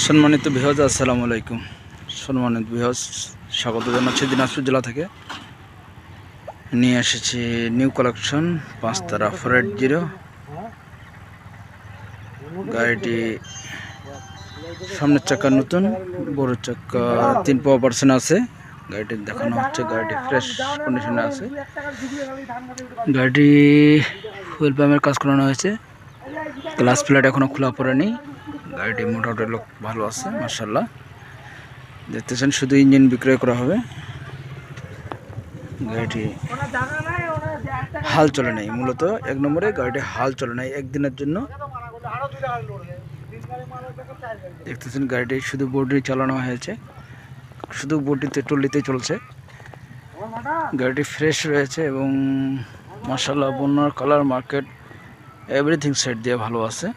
সম্মানিত ভিউয়ার্স, আসসালামু আলাইকুম। সম্মানিত ভিউয়ার্স, স্বাগত জানাচ্ছি দিনাজপুর জেলা থেকে। নিয়ে এসেছি নিউ কালেকশন পাঁচতারা 480। গাড়িটি সামনের চাকা নতুন, বড় চাকা 3% আছে। গাড়িটি দেখানো হচ্ছে, গাড়িটি ফ্রেশ কন্ডিশনে আছে। গাড়িটি হুইল পাম্পের কাজ করানো হয়েছে, গ্লাস প্লেট এখনো খোলা পড়েনি। গাড়িটি মোটামুটি লোক ভালো আছে, মাশাআল্লাহ। দেখতেছেন, শুধু ইঞ্জিন বিক্রয় করা হবে। গাড়িটি হাল চলে নাই, মূলত এক নম্বরে গাড়িটি হাল চলে নাই একদিনের জন্য। দেখতেছেন, গাড়িটি শুধু বডি চালানো হয়েছে, শুধু বডিতে টলিতে চলছে। গাড়িটি ফ্রেশ রয়েছে এবং মাশাআল্লাহ বন্যার কালার মার্কেট এভরিথিং সেট দিয়ে ভালো আছে।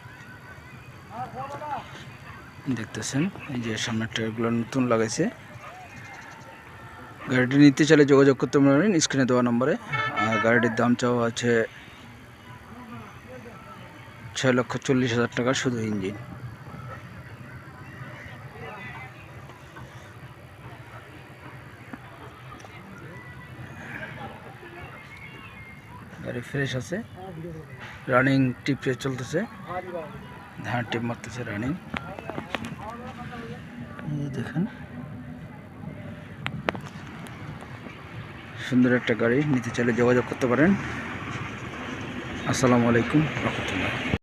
দেখতেছেন, এই যে সামনের টায়ারগুলো নতুন লাগাইছে। গাড়িটি নিতে চাইলে যোগাযোগ করতে পারেন স্ক্রিনে দেওয়া নম্বরে। আর গাড়িটির দাম চাওয়া আছে 6,40,000 টাকা, শুধু ইঞ্জিন। গাড়ি ফ্রেশ আছে, রানিং টিপে চলতেছে। হ্যাঁ, টিপ মারতেছে, রানিং। দেখেন, সুন্দর একটা গাড়ি, নিতে চাইলে যোগাযোগ করতে পারেন। আসসালামু আলাইকুম রহমতুল্লাহ।